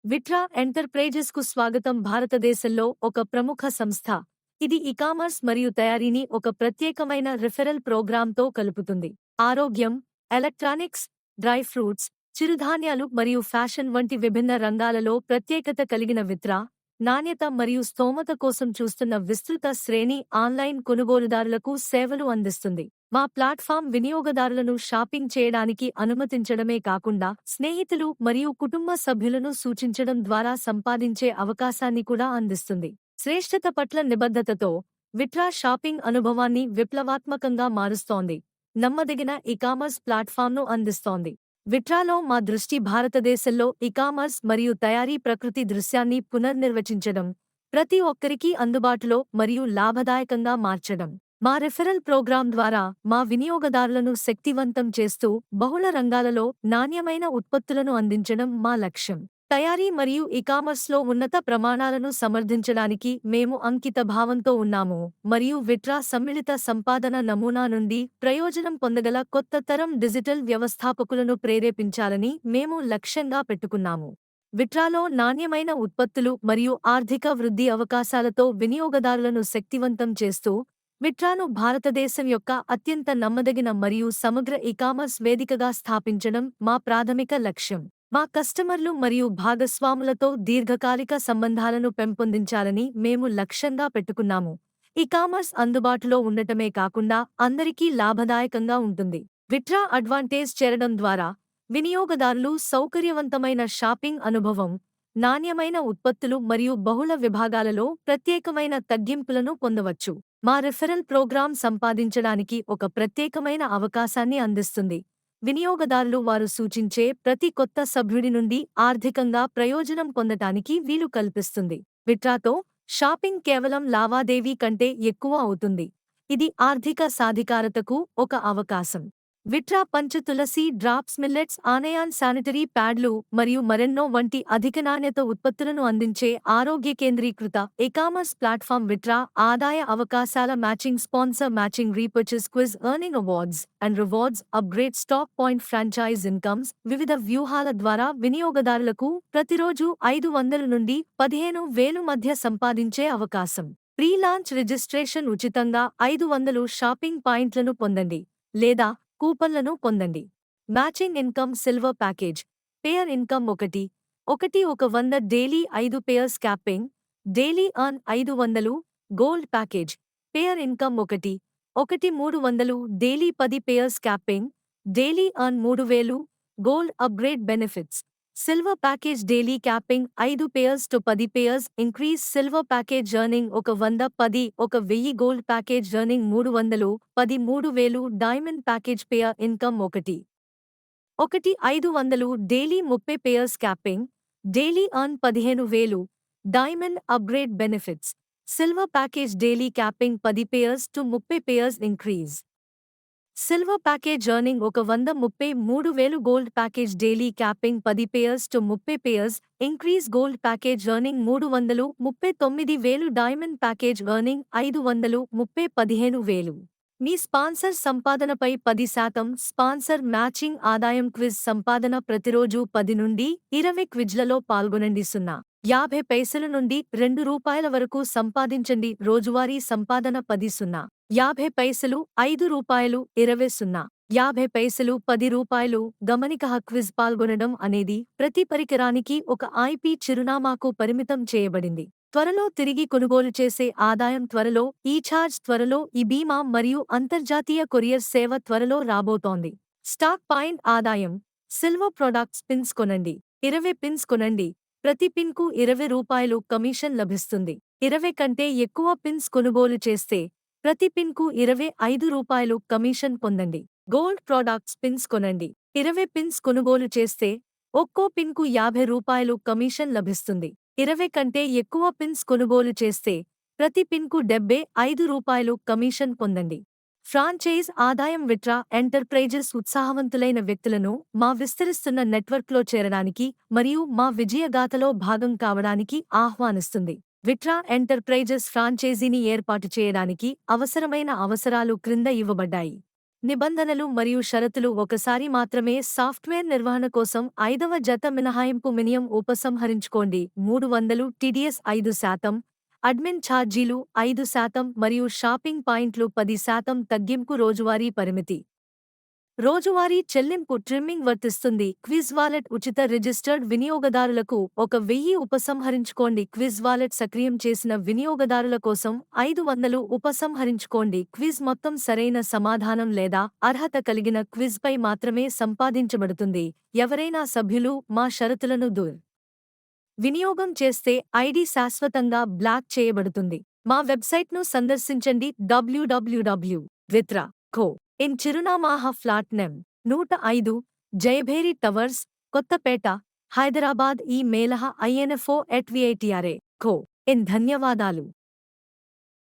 విట్రా enterprises కు స్వాగతం. భారతదేశంలో ఒక ప్రముఖ సంస్థ. ఇది ఈకామర్స్ మరియు తయారీని ఒక ప్రత్యేకమైన రిఫెరల్ ప్రోగ్రాంతో కలుపుతుంది. ఆరోగ్యం, ఎలక్ట్రానిక్స్, డ్రై ఫ్రూట్స్, చిరుధాన్యాలు మరియు ఫ్యాషన్ వంటి విభిన్న రంగాలలో ప్రత్యేకత కలిగిన విట్రా, నాణ్యత మరియు స్తోమత కోసం చూస్తున్న విస్తృత శ్రేణి ఆన్లైన్ కొనుగోలుదారులకు సేవలు అందిస్తుంది. మా ప్లాట్ఫామ్ వినియోగదారులను షాపింగ్ చేయడానికి అనుమతించడమే కాకుండా స్నేహితులు మరియు కుటుంబ సభ్యులను సూచించడం ద్వారా సంపాదించే అవకాశాన్ని కూడా అందిస్తుంది. శ్రేష్ఠత పట్ల నిబద్ధతతో విట్రా షాపింగ్ అనుభవాన్ని విప్లవాత్మకంగా మారుస్తోంది. నమ్మదగిన ఈకామర్స్ ప్లాట్ఫామ్ను అందిస్తోంది. విట్రాలో మా దృష్టి భారతదేశంలో ఈకామర్స్ మరియు తయారీ ప్రకృతి దృశ్యాన్ని పునర్నిర్వచించడం, ప్రతి ఒక్కరికీ అందుబాటులో మరియు లాభదాయకంగా మార్చడం. మా రిఫెరల్ ప్రోగ్రాం ద్వారా మా వినియోగదారులను శక్తివంతం చేస్తూ బహుళ రంగాలలో నాణ్యమైన ఉత్పత్తులను అందించడం మా లక్ష్యం. తయారీ మరియు ఈకామర్స్లో ఉన్నత ప్రమాణాలను సమర్థించడానికి మేము అంకితభావంతో ఉన్నాము మరియు విట్రా సమ్మిళిత సంపాదన నమూనా నుండి ప్రయోజనం పొందగల కొత్త తరం డిజిటల్ వ్యవస్థాపకులను ప్రేరేపించాలని మేము లక్ష్యంగా పెట్టుకున్నాము. విట్రాలో నాణ్యమైన ఉత్పత్తులు మరియు ఆర్థిక వృద్ధి అవకాశాలతో వినియోగదారులను శక్తివంతం చేస్తూ విట్రాను భారతదేశం యొక్క అత్యంత నమ్మదగిన మరియు సమగ్ర ఈకామర్స్ వేదికగా స్థాపించడం మా ప్రాథమిక లక్ష్యం. మా కస్టమర్లు మరియు భాగస్వాములతో దీర్ఘకాలిక సంబంధాలను పెంపొందించాలని మేము లక్ష్యంగా పెట్టుకున్నాము. ఈకామర్స్ అందుబాటులో ఉండటమే కాకుండా అందరికీ లాభదాయకంగా ఉంటుంది. విట్రా అడ్వాంటేజ్ చేరడం ద్వారా వినియోగదారులు సౌకర్యవంతమైన షాపింగ్ అనుభవం, నాణ్యమైన ఉత్పత్తులు మరియు బహుళ విభాగాలలో ప్రత్యేకమైన తగ్గింపులను పొందవచ్చు. మా రిఫెరల్ ప్రోగ్రాం సంపాదించడానికి ఒక ప్రత్యేకమైన అవకాశాన్ని అందిస్తుంది. వినియోగదారులు వారు సూచించే ప్రతి కొత్త సభ్యుడి నుండి ఆర్థికంగా ప్రయోజనం పొందటానికి వీలు కల్పిస్తుంది. విట్రాతో షాపింగ్ కేవలం లావాదేవీ కంటే ఎక్కువ అవుతుంది. ఇది ఆర్థిక సాధికారతకు ఒక అవకాశం. విట్రా పంచ తులసి డ్రాప్స్, మిల్లెట్స్, ఆనయాన్ శానిటరీ ప్యాడ్లు మరియు మరెన్నో వంటి అధిక నాణ్యత ఉత్పత్తులను అందించే ఆరోగ్య కేంద్రీకృత ఈకామర్స్ ప్లాట్ఫామ్. విట్రా ఆదాయ అవకాశాల matching, sponsor matching, repurchase, quiz, earning awards and rewards, upgrade, stock point, franchise incomes వివిధ వ్యూహాల ద్వారా వినియోగదారులకు ప్రతిరోజు 500 నుండి 15,000 మధ్య సంపాదించే అవకాశం. ప్రీ లాంచ్ రిజిస్ట్రేషన్ ఉచితంగా 500 షాపింగ్ పాయింట్లను పొందండి లేదా కూపన్లను పొందండి. Matching income silver package. Payer income 1 daily 5 payers capping, daily earn 500. Gold package. Payer income 1 300, daily 10 payers capping, daily earn 3000. Gold upgrade benefits. Silver package daily capping 5 payers to 10 payers increase. Silver package earning 100 gold package earning 300 13,000. Diamond package payer income 1 500, daily 30 payers capping, daily earn 15,000. Diamond upgrade benefits. Silver package daily capping 10 payers to 30 payers increase. Silver package earning 133,000. Gold package daily capping 10 payers to 30 payers increase. Gold package earning 339,000. Diamond package earning 500 15,000. మీ sponsor సంపాదనపై 10% sponsor matching ఆదాయం. Quiz సంపాదన ప్రతిరోజు 10 నుండి 20 క్విజ్లలో పాల్గొనండి. 0.50 పైసలు నుండి ₹2 వరకు సంపాదించండి. రోజువారీ సంపాదన 10 50 పైసలు, ₹5 20 50 పైసలు, ₹10. గమనిక: క్విజ్ పాల్గొనడం అనేది ప్రతి పరికరానికి ఒక IP చిరునామాకు పరిమితం చేయబడింది. త్వరలో తిరిగి కొనుగోలు చేసే ఆదాయం త్వరలో, ఈఛార్జ్ త్వరలో, ఈ బీమా మరియు అంతర్జాతీయ కొరియర్ సేవ త్వరలో రాబోతోంది. స్టాక్ పాయింట్ ఆదాయం. సిల్వర్ ప్రొడక్ట్స్ పిన్స్ కొనండి. 20 పిన్స్ కొనండి. ప్రతి పిన్కు ₹20 కమిషన్ లభిస్తుంది. 20 కంటే ఎక్కువ పిన్స్ కొనుగోలు చేస్తే ప్రతి పిన్కు ₹25 కమిషన్ పొందండి. గోల్డ్ ప్రొడక్ట్స్ పిన్స్ కొనండి. 20 పిన్స్ కొనుగోలు చేస్తే ఒక్కో పిన్కు ₹50 కమిషన్ లభిస్తుంది. 20 కంటే ఎక్కువ పిన్స్ కొనుగోలు చేస్తే ప్రతి పిన్కు ₹75 కమిషన్ పొందండి. ఫ్రాంచైజ్ ఆదాయం. విట్రా ఎంటర్ప్రైజెస్ ఉత్సాహవంతులైన వ్యక్తులను మా విస్తరిస్తున్న నెట్వర్క్లో చేరడానికి మరియు మా విజయగాథలో భాగం కావడానికి ఆహ్వానిస్తుంది. విట్రా ఎంటర్ప్రైజెస్ ఫ్రాంచైజీని ఏర్పాటు చేయడానికి అవసరమైన అవసరాలు క్రింద ఇవ్వబడ్డాయి. నిబంధనలు మరియు షరతులు ఒకసారి మాత్రమే సాఫ్ట్వేర్ నిర్వహణ కోసం 5వ జత మినహాయింపు మినియం ఉపసంహరించుకోండి 300 టీడీఎస్ 5%, అడ్మిన్ ఛార్జీలు 5% మరియు షాపింగ్ పాయింట్లు 10% తగ్గింపు రోజువారీ పరిమితి. రోజువారీ చెల్లింపు ట్రిమ్మింగ్ వర్తిస్తుంది. క్విజ్ వాలెట్ ఉచిత రిజిస్టర్డ్ వినియోగదారులకు 1000 ఉపసంహరించుకోండి. క్విజ్ వాలెట్ సక్రియం చేసిన వినియోగదారుల కోసం 500 ఉపసంహరించుకోండి. క్విజ్ మొత్తం సరైన సమాధానం లేదా అర్హత కలిగిన క్విజ్పై మాత్రమే సంపాదించబడుతుంది. ఎవరైనా సభ్యులు మా షరతులను వినియోగం చేస్తే ఐడి శాశ్వతంగా బ్లాక్ చేయబడుతుంది. మా వెబ్సైట్ను సందర్శించండి www.vitra.co. ఇన్ చిరునామా ఫ్లాట్ నెం 105, జయభేరి టవర్స్, కొత్తపేట, హైదరాబాద్. ఈ మెయిల్ info@vitra.co. ఇన్ ధన్యవాదాలు.